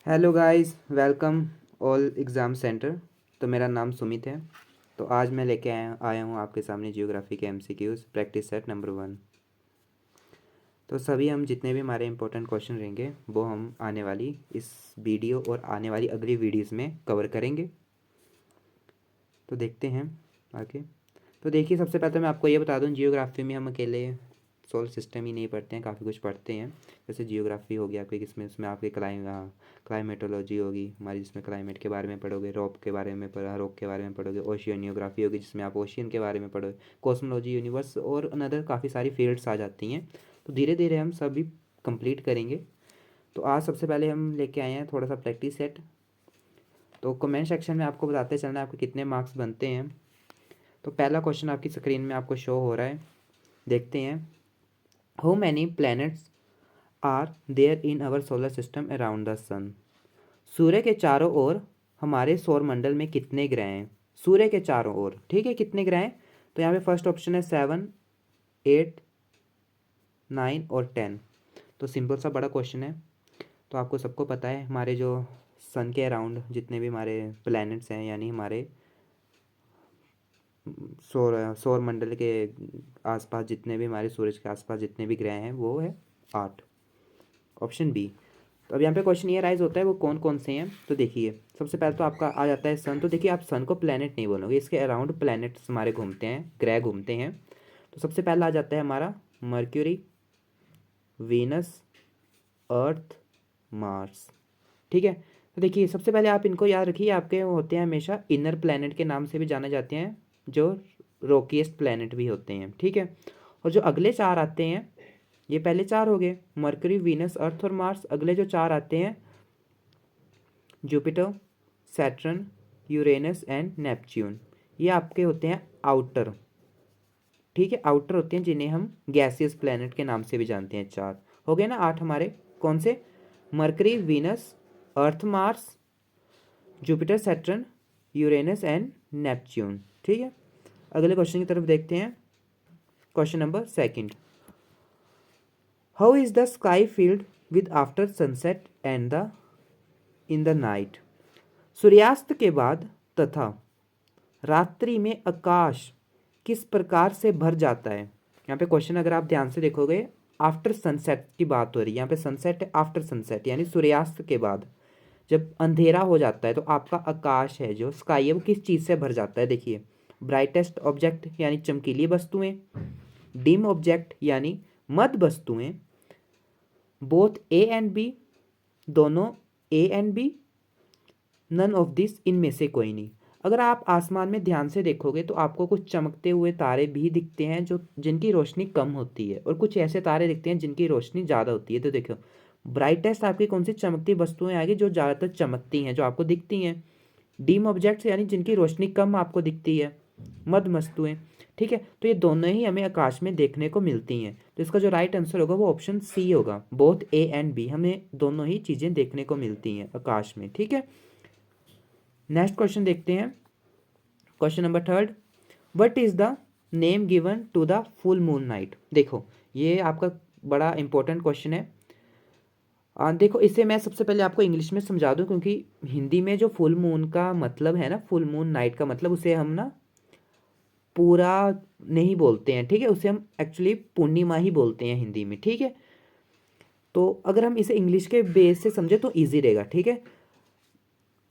Hello guys, welcome all exam centre. तो मेरा नाम सुमित है। तो आज मैं लेके आया हूँ आपके सामने जियोग्राफी के एमसीक्यूज़ प्रैक्टिस सेट नंबर 1। तो सभी हम जितने भी हमारे इंपॉर्टेंट क्वेश्चन रहेंगे वो हम आने वाली इस वीडियो और आने वाली अगली वीडियोस में कवर करेंगे। तो देखते हैं आगे। तो देखिए, सबसे पहले तो मैं आपको ये बता दूं, जियोग्राफी में हम अकेले सोलर सिस्टम ही नहीं पढ़ते हैं, काफ़ी कुछ पढ़ते हैं। जैसे जियोग्राफी हो गया आपके, किसमें उसमें आपके क्लाइमेटोलॉजी होगी हमारी, जिसमें क्लाइमेट के बारे में पढ़ोगे, रॉक के बारे में रॉक के बारे में पढ़ोगे। ओशियनियोग्राफी होगी जिसमें आप ओशियन के बारे में पढ़ोगे। कॉस्मोलॉजी, यूनिवर्स और अनदर काफ़ी सारी फील्ड्स आ जाती हैं। तो धीरे धीरे हम सभी कंप्लीट करेंगे। तो आज सबसे पहले हम लेके आए हैं थोड़ा सा प्रैक्टिस सेट। तो कमेंट सेक्शन में आपको बताते चलना आपके कितने मार्क्स बनते हैं। तो पहला क्वेश्चन आपकी स्क्रीन में आपको शो हो रहा है, देखते हैं। How many planets are there in our solar system around the sun. सूर्य के चारों ओर हमारे सौर मंडल में कितने ग्रह हैं। सूर्य के चारों ओर, ठीक है, कितने ग्रह हैं। तो यहाँ पे फर्स्ट ऑप्शन है 7, 8, 9 और 10। तो सिंपल सा बड़ा क्वेश्चन है। तो आपको सबको पता है हमारे जो सन के अराउंड जितने भी हमारे प्लैनेट्स हैं, यानी हमारे सौर सौर मंडल के आसपास जितने भी हमारे सूरज के आसपास जितने भी ग्रह हैं वो है 8, ऑप्शन बी। तो अब यहाँ पे क्वेश्चन ये राइज होता है वो कौन कौन से हैं। तो देखिए, सबसे पहले तो आपका आ जाता है सन। तो देखिए, आप सन को प्लैनेट नहीं बोलोगे, इसके अराउंड प्लैनेट्स हमारे घूमते हैं, ग्रह घूमते हैं। तो सबसे पहला आ जाता है हमारा मर्क्यूरी, वीनस, अर्थ, मार्स, ठीक है। तो देखिए, सबसे पहले आप इनको याद रखिए, आपके होते हैं हमेशा इनर प्लैनेट के नाम से भी जाने जाते हैं, जो रॉकीएस्ट प्लैनेट भी होते हैं, ठीक है। और जो अगले चार आते हैं, ये पहले चार हो गए, मरकरी, वीनस, अर्थ और मार्स। अगले जो चार आते हैं, Jupiter, Saturn, Uranus and Neptune, ये आपके होते हैं आउटर, ठीक है। आउटर होते हैं जिन्हें हम गैसियस प्लैनेट के नाम से भी जानते हैं। चार हो गए ना, 8 हमारे कौन से, mercury, Venus, earth, Mars, Jupiter, Saturn, Uranus and Neptune, ठीक है। अगले क्वेश्चन की तरफ देखते हैं। Question number second, how is the sky field with after sunset and the in the night. सूर्यास्त के बाद तथा रात्रि में आकाश किस प्रकार से भर जाता है। यहाँ पे क्वेश्चन अगर आप ध्यान से देखोगे, आफ्टर सनसेट की बात हो रही है। यहाँ पे सनसेट है, आफ्टर सनसेट यानी सूर्यास्त के बाद जब अंधेरा हो जाता है तो आपका आकाश है, जो स्काई है, वो किस चीज़ से भर जाता है। देखिए, ब्राइटेस्ट ऑब्जेक्ट यानी चमकीली वस्तुएं, डिम ऑब्जेक्ट यानी मद वस्तुएं, बोथ ए एंड बी, दोनों A and B, none of this, इनमें से कोई नहीं। अगर आप आसमान में ध्यान से देखोगे तो आपको कुछ चमकते हुए तारे भी दिखते हैं जो जिनकी रोशनी कम होती है, और कुछ ऐसे तारे दिखते हैं जिनकी रोशनी ज़्यादा होती है। तो देखो, ब्राइटेस्ट आपकी कौन सी चमकती वस्तुएं आएगी, जो ज़्यादातर चमकती हैं, जो आपको दिखती हैं। डीम ऑब्जेक्ट्स यानी जिनकी रोशनी कम आपको दिखती है, मद वस्तुएं, ठीक है। तो ये दोनों ही हमें आकाश में देखने को मिलती हैं। तो इसका जो राइट आंसर होगा वो ऑप्शन सी होगा, बोथ ए एंड बी, हमें दोनों ही चीज़ें देखने को मिलती हैं आकाश में, ठीक है। नेक्स्ट क्वेश्चन देखते हैं। Question number third, what is the name given to the full moon night. देखो, ये आपका बड़ा इंपॉर्टेंट क्वेश्चन है। देखो, इसे मैं सबसे पहले आपको इंग्लिश में समझा दूं, क्योंकि हिंदी में जो फुल मून का मतलब है ना, फुल मून नाइट का मतलब, उसे हम ना पूरा नहीं बोलते हैं, ठीक है। उसे हम एक्चुअली पूर्णिमा ही बोलते हैं हिंदी में, ठीक है। तो अगर हम इसे इंग्लिश के बेस से समझे तो ईजी रहेगा, ठीक है।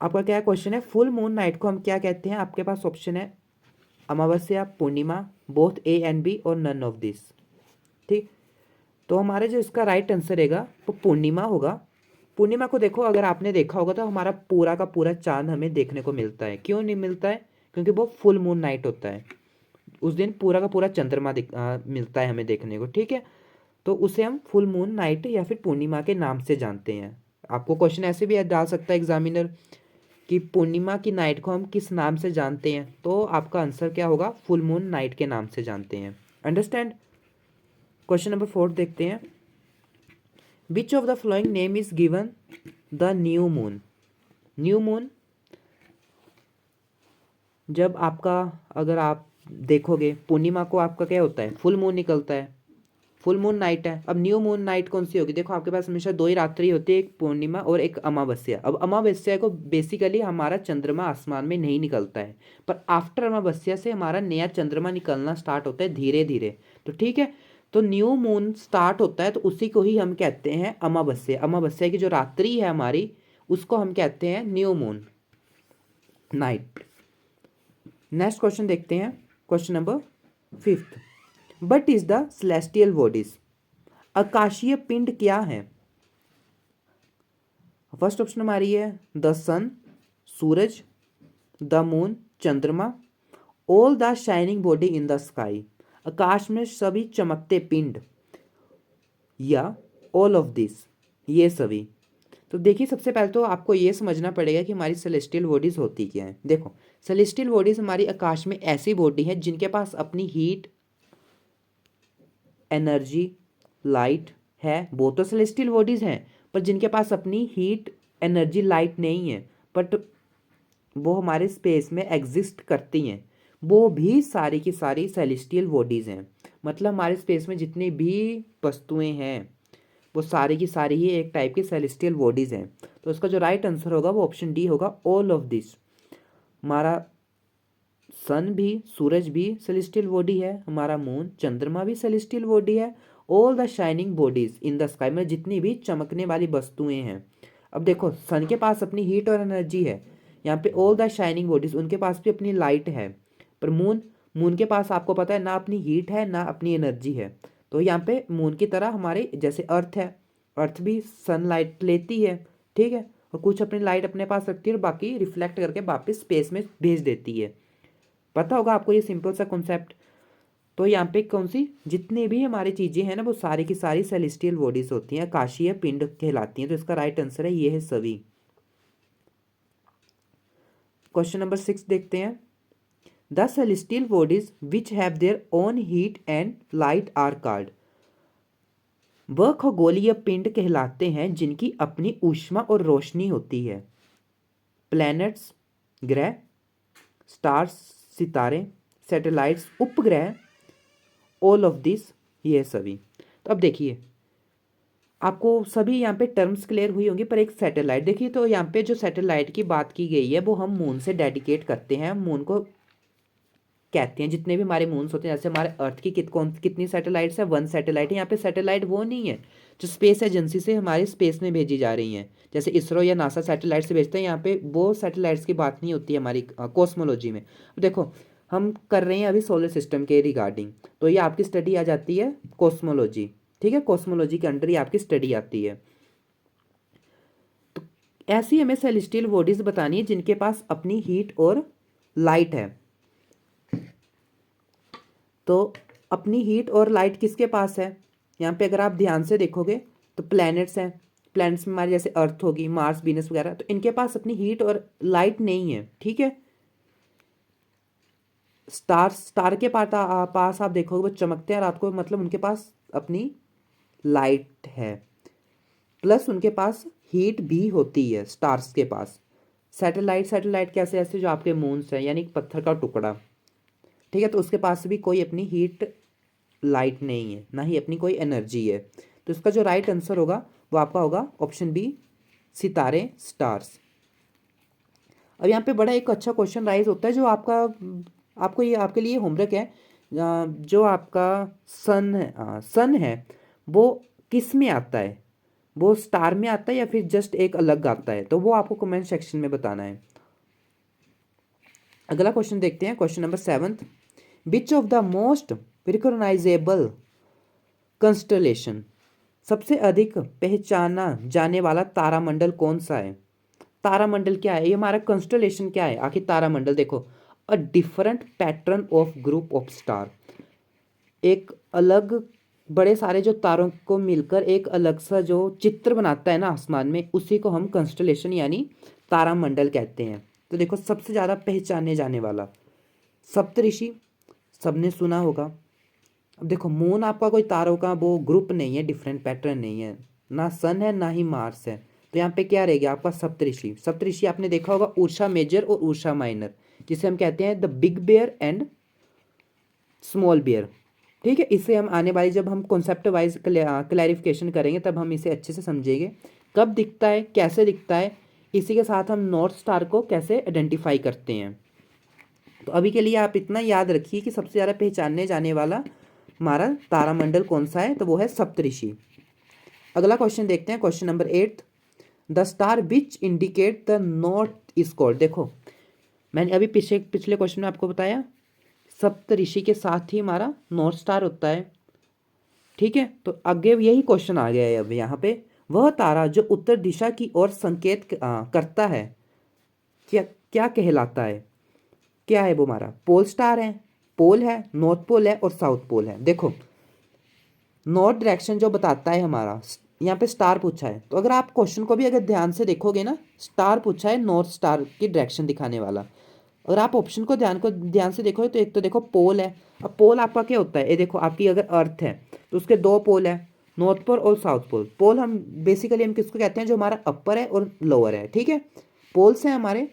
आपका क्या क्वेश्चन है, फुल मून नाइट को हम क्या कहते हैं। आपके पास ऑप्शन है अमावस्या, पूर्णिमा, बोथ ए एंड बी और नन ऑफ दिस, ठीक। तो हमारे जो इसका राइट आंसर रहेगा वो पूर्णिमा होगा। पूर्णिमा को देखो, अगर आपने देखा होगा तो हमारा पूरा का पूरा चांद हमें देखने को मिलता है। क्यों नहीं मिलता है, क्योंकि वो फुल मून नाइट होता है, उस दिन पूरा का पूरा चंद्रमा मिलता है हमें देखने को, ठीक है। तो उसे हम फुल मून नाइट या फिर पूर्णिमा के नाम से जानते हैं। आपको क्वेश्चन ऐसे भी डाल सकता है एग्जामिनर कि पूर्णिमा की नाइट को हम किस नाम से जानते हैं, तो आपका आंसर क्या होगा, फुल मून नाइट के नाम से जानते हैं। अंडरस्टैंड। क्वेश्चन नंबर 4 देखते हैं। Which of the following name is given the new moon. New moon, जब आपका, अगर आप देखोगे पूर्णिमा को आपका क्या होता है, फुल मून निकलता है, फुल मून नाइट है। अब न्यू मून नाइट कौन सी होगी? देखो आपके पास हमेशा दो ही रात्रि होती है, एक पूर्णिमा और एक अमावस्या। अब अमावस्या को बेसिकली हमारा चंद्रमा आसमान में नहीं निकलता है, पर आफ्टर अमावस्या से हमारा नया चंद्रमा निकलना स्टार्ट होता है धीरे धीरे। तो ठीक है, तो न्यू मून स्टार्ट होता है तो उसी को ही हम कहते हैं अमावस्या। अमावस्या की जो रात्रि है हमारी, उसको हम कहते हैं new moon night. Next question देखते हैं, question number 5th। What is the celestial bodies, आकाशीय पिंड क्या है? फर्स्ट ऑप्शन हमारी है द सन, सूरज, द मून, चंद्रमा, all the shining body in the sky, आकाश में सभी चमकते पिंड, या ऑल ऑफ दिस, ये सभी। तो देखिए सबसे पहले तो आपको ये समझना पड़ेगा कि हमारी सेलेस्टियल बॉडीज होती क्या है। देखो सेलेस्टियल बॉडीज हमारी आकाश में ऐसी बॉडी है जिनके पास अपनी हीट, एनर्जी, लाइट है। वो तो सेलेस्टियल बॉडीज हैं, पर जिनके पास अपनी हीट, एनर्जी, लाइट नहीं है, बट वो हमारे स्पेस में एग्जिस्ट करती हैं, वो भी सारी की सारी सेलेस्टियल बॉडीज हैं। मतलब हमारे स्पेस में जितनी भी वस्तुएं हैं वो सारी की सारी ही एक टाइप की सेलेस्टियल बॉडीज हैं। तो उसका जो राइट आंसर होगा वो ऑप्शन डी होगा, ऑल ऑफ दिस। हमारा सन भी, सूरज भी सेलेस्टियल बॉडी है, हमारा मून, चंद्रमा भी सेलेस्टियल बॉडी है, all the shining bodies in the sky में जितनी भी चमकने वाली वस्तुएं हैं। अब देखो सन के पास अपनी हीट और एनर्जी है, यहाँ पे ऑल द शाइनिंग बॉडीज उनके पास भी अपनी लाइट है, पर मून, मून के पास आपको पता है ना अपनी हीट है ना अपनी एनर्जी है। तो यहाँ पे मून की तरह हमारे जैसे अर्थ है, अर्थ भी सनलाइट लेती है, ठीक है, और कुछ अपनी लाइट अपने पास रखती है और बाकी रिफ्लेक्ट करके वापस स्पेस में भेज देती है। पता होगा आपको ये सिंपल सा कॉन्सेप्ट। तो यहाँ पे कौन सी जितनी भी हमारी चीजें हैं ना वो सारी की सारी सेलेस्टियल बॉडीज होती हैं, आकाशीय पिंड कहलाती हैं। तो इसका राइट आंसर है ये है सभी। क्वेश्चन नंबर 6 देखते हैं। The celestial bodies which have their own heat and light are called, वह खगोलीय पिंड कहलाते हैं जिनकी अपनी ऊष्मा और रोशनी होती है। प्लैनेट्स, ग्रह, स्टार्स, सितारे, सैटेलाइट्स, उपग्रह, ऑल ऑफ दिस, ये सभी। तो अब देखिए आपको सभी यहाँ पे टर्म्स क्लियर हुई होंगी, पर एक सैटेलाइट देखिए, तो यहाँ पे जो सैटेलाइट की बात की गई है वो हम मून से डेडिकेट करते हैं, मून को कहते हैं। जितने भी हमारे मून्स होते हैं, जैसे हमारे अर्थ की कितनी सैटेलाइट्स है, 1 सैटेलाइट है। यहाँ पे सैटेलाइट वो नहीं है जो स्पेस एजेंसी से हमारे स्पेस में भेजी जा रही हैं, जैसे इसरो या नासा सैटेलाइट से भेजते हैं। यहाँ पे वो सैटेलाइट्स की बात नहीं होती है हमारी कॉस्मोलॉजी में। देखो हम कर रहे हैं अभी सोलर सिस्टम के रिगार्डिंग, तो ये आपकी स्टडी आ जाती है कॉस्मोलॉजी, ठीक है, कॉस्मोलॉजी के अंडर ही आपकी स्टडी आती है। तो ऐसी हमें सेलेस्टियल बॉडीज बतानी है जिनके पास अपनी हीट और लाइट है। तो अपनी हीट और लाइट किसके पास है? यहाँ पे अगर आप ध्यान से देखोगे तो प्लैनेट्स हैं, प्लैनेट्स में हमारे जैसे अर्थ होगी, मार्स, वीनस वगैरह, तो इनके पास अपनी हीट और लाइट नहीं है, ठीक है। स्टार के पास आप देखोगे वो चमकते हैं रात को, मतलब उनके पास अपनी लाइट है, प्लस उनके पास हीट भी होती है स्टार्स के पास। सैटेलाइट कैसे? ऐसे जो आपके मून्स हैं, यानी पत्थर का टुकड़ा, ठीक है, तो उसके पास भी कोई अपनी हीट, लाइट नहीं है, ना ही अपनी कोई एनर्जी है। तो इसका जो राइट आंसर होगा वो आपका होगा ऑप्शन बी, सितारे, स्टार्स। अब यहाँ पे बड़ा एक अच्छा क्वेश्चन राइज होता है जो आपको ये आपके लिए होमवर्क है। जो आपका सन है वो किस में आता है? वो स्टार में आता है या फिर जस्ट एक अलग आता है? तो वो आपको कमेंट सेक्शन में बताना है। अगला क्वेश्चन देखते हैं, question number 7। Which of the most recognisable constellation, सबसे अधिक पहचाना जाने वाला तारामंडल कौन सा है? तारामंडल क्या है? ये हमारा कंस्टलेशन क्या है आखिर? तारामंडल देखो, a different pattern of group of star, एक अलग बड़े सारे जो तारों को मिलकर एक अलग सा जो चित्र बनाता है ना आसमान में, उसी को हम कंस्टलेशन यानी तारामंडल कहते हैं। तो देखो सबसे ज़्यादा पहचाने जाने वाला सप्तऋषि, सबने सुना होगा। अब देखो मून आपका कोई तारों का वो ग्रुप नहीं है, डिफरेंट पैटर्न नहीं है, ना सन है ना ही मार्स है। तो यहाँ पे क्या रहेगा आपका? सप्तऋषि। सप्तऋषि आपने देखा होगा, उर्सा मेजर और उर्सा माइनर, जिसे हम कहते हैं the big bear and small bear, ठीक है, इसे हम आने वाली जब हम कॉन्सेप्ट वाइज क्लैरिफिकेशन करेंगे तब हम इसे अच्छे से समझेंगे, कब दिखता है, कैसे दिखता है, इसी के साथ हम नॉर्थ स्टार को कैसे आइडेंटिफाई करते हैं। तो अभी के लिए आप इतना याद रखिए कि सबसे ज़्यादा पहचानने जाने वाला हमारा तारामंडल कौन सा है, तो वो है सप्तऋषि। अगला क्वेश्चन देखते हैं, question number 8, the star which indicate the north is called. देखो मैंने अभी पिछले क्वेश्चन में आपको बताया सप्तऋषि के साथ ही हमारा नॉर्थ स्टार होता है। ठीक है, तो आगे यही क्वेश्चन आ गया है अब यहाँ पे, वह तारा जो उत्तर दिशा की ओर संकेत करता है क्या क्या कहलाता है, क्या है वो हमारा पोल स्टार है, पोल है, नॉर्थ पोल है और साउथ पोल है। देखो नॉर्थ डायरेक्शन जो बताता है हमारा, यहाँ पे स्टार पूछा है, तो अगर आप क्वेश्चन को भी अगर ध्यान से देखोगे ना, स्टार पूछा है नॉर्थ स्टार की डायरेक्शन दिखाने वाला। अगर आप ऑप्शन को ध्यान से देखोगे तो एक तो देखो पोल है। अब पोल आपका क्या होता है, ये देखो आपकी अगर अर्थ है तो उसके दो पोल है, नॉर्थ पोल और साउथ पोल। पोल हम बेसिकली हम किसको कहते हैं, जो हमारा अपर है और लोअर है। ठीक है, पोल्स हैं हमारे।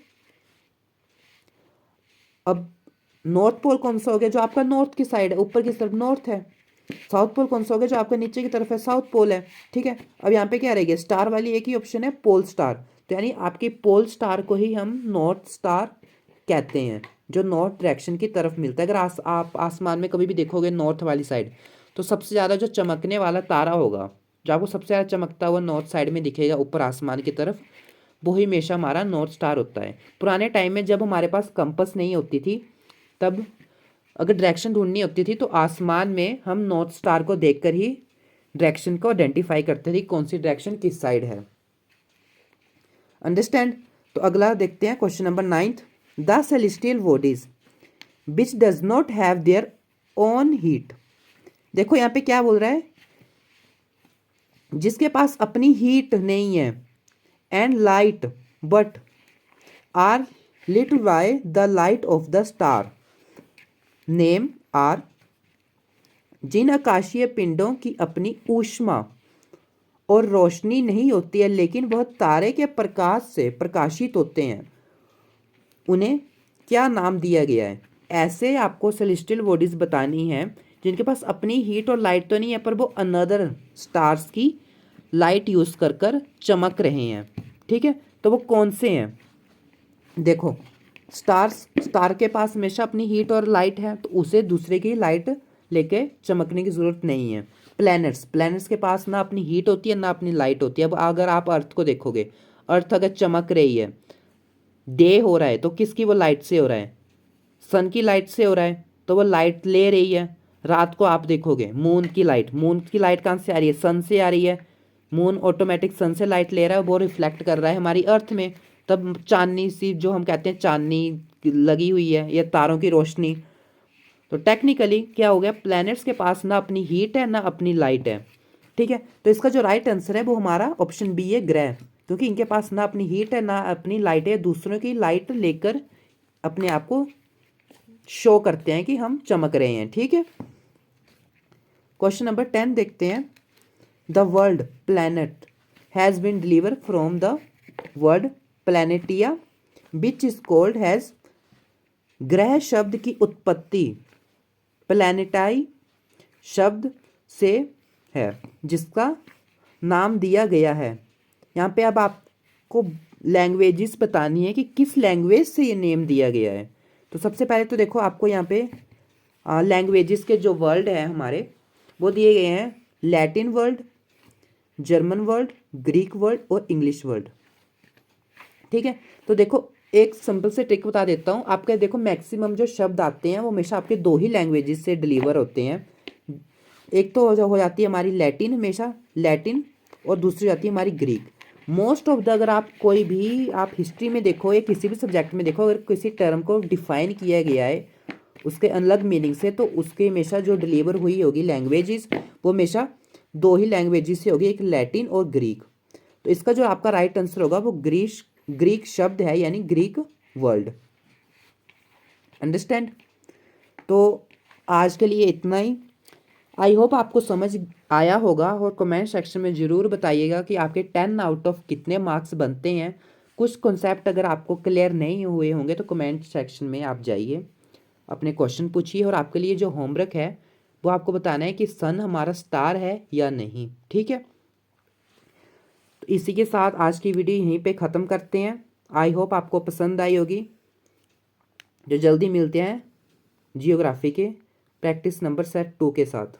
अब नॉर्थ पोल कौन सा हो गया, जो आपका नॉर्थ की साइड है, ऊपर की तरफ नॉर्थ है। साउथ पोल कौन सा हो गया, जो आपके नीचे की तरफ है, साउथ पोल है। ठीक है, अब यहाँ पे क्या रहेगा, स्टार वाली एक ही ऑप्शन है पोल स्टार, तो यानी आपकी पोल स्टार को ही हम नॉर्थ स्टार कहते हैं, जो नॉर्थ डायरेक्शन की तरफ मिलता है। अगर आप आसमान में कभी भी देखोगे नॉर्थ वाली साइड, तो सबसे ज़्यादा जो चमकने वाला तारा होगा, जो आपको सबसे ज़्यादा चमकता हुआ नॉर्थ साइड में दिखेगा ऊपर आसमान की तरफ, वो ही हमेशा हमारा नॉर्थ स्टार होता है। पुराने टाइम में जब हमारे पास कंपास नहीं होती थी, तब अगर डायरेक्शन ढूंढनी होती थी तो आसमान में हम नॉर्थ स्टार को देखकर ही डायरेक्शन को आइडेंटिफाई करते थे कौन सी डायरेक्शन किस साइड है। अंडरस्टैंड। तो अगला देखते हैं question number 9, the celestial bodies which does not have their own heat. देखो यहाँ पे क्या बोल रहा है, जिसके पास अपनी हीट नहीं है, and light but are lit by the light of the star, name are. जिन आकाशीय पिंडों की अपनी ऊष्मा और रोशनी नहीं होती है लेकिन वह तारे के प्रकाश से प्रकाशित होते हैं, उन्हें क्या नाम दिया गया है। ऐसे आपको सेलेस्टियल बॉडीज बतानी है जिनके पास अपनी हीट और लाइट तो नहीं है, पर वो अनदर स्टार्स की लाइट यूज़ कर कर चमक रहे हैं। ठीक है, तो वो कौन से हैं। देखो स्टार के पास हमेशा अपनी हीट और लाइट है, तो उसे दूसरे की लाइट लेके चमकने की ज़रूरत नहीं है। प्लैनेट्स के पास ना अपनी हीट होती है ना अपनी लाइट होती है। अब अगर आप अर्थ को देखोगे, अर्थ अगर चमक रही है, डे हो रहा है, तो किसकी वो लाइट से हो रहा है, सन की लाइट से हो रहा है, तो वो लाइट ले रही है। रात को आप देखोगे मून की लाइट कहाँ से आ रही है, सन से आ रही है। मून ऑटोमेटिक सन से लाइट ले रहा है, वो रिफ्लेक्ट कर रहा है हमारी अर्थ में, तब चांदनी सी जो हम कहते हैं चांदनी लगी हुई है, या तारों की रोशनी। तो टेक्निकली क्या हो गया, प्लैनेट्स के पास ना अपनी हीट है ना अपनी लाइट है। ठीक है, तो इसका जो राइट आंसर है वो हमारा ऑप्शन बी है, ग्रह, क्योंकि इनके पास ना अपनी हीट है ना अपनी लाइट है, दूसरों की लाइट लेकर अपने आप को शो करते हैं कि हम चमक रहे हैं। ठीक है, क्वेश्चन नंबर 10 देखते हैं, the word planet has been deliver from the word planetia which is called has. ग्रह शब्द की उत्पत्ति प्लैनेटाई शब्द से है, जिसका नाम दिया गया है। यहाँ पे अब आपको लैंग्वेजेस बतानी है कि किस लैंग्वेज से ये नेम दिया गया है। तो सबसे पहले तो देखो आपको यहाँ पे लैंग्वेजेस के जो वर्ड है हमारे, वो दिए गए हैं Latin word, German word, Greek word और इंग्लिश वर्ड। ठीक है, तो देखो एक सिंपल से ट्रिक बता देता हूँ आपके। देखो मैक्सिमम जो शब्द आते हैं वो हमेशा आपके दो ही लैंग्वेजेस से डिलीवर होते हैं। एक तो हो जाती है हमारी लैटिन, हमेशा लैटिन, और दूसरी जाती है हमारी ग्रीक। मोस्ट ऑफ द अगर आप कोई भी आप हिस्ट्री में देखो या किसी भी सब्जेक्ट में देखो, अगर किसी टर्म को डिफाइन किया गया है उसके अलग मीनिंग से, तो उसके हमेशा जो डिलीवर हुई होगी लैंग्वेजेस वो हमेशा दो ही लैंग्वेजेस से होगी, एक लैटिन और ग्रीक। तो इसका जो आपका राइट आंसर होगा वो ग्रीक शब्द है, यानी ग्रीक वर्ड। अंडरस्टैंड। तो आज के लिए इतना ही। आई होप आपको समझ आया होगा, और कमेंट सेक्शन में ज़रूर बताइएगा कि आपके 10 आउट ऑफ कितने मार्क्स बनते हैं। कुछ कॉन्सेप्ट अगर आपको क्लियर नहीं हुए होंगे तो कमेंट सेक्शन में आप जाइए, अपने क्वेश्चन पूछिए, और आपके लिए जो होमवर्क है वो आपको बताना है कि सन हमारा स्टार है या नहीं। ठीक है, तो इसी के साथ आज की वीडियो यहीं पे ख़त्म करते हैं। आई होप आपको पसंद आई होगी। जो जल्दी मिलते हैं जियोग्राफी के प्रैक्टिस नंबर सेट 2 के साथ।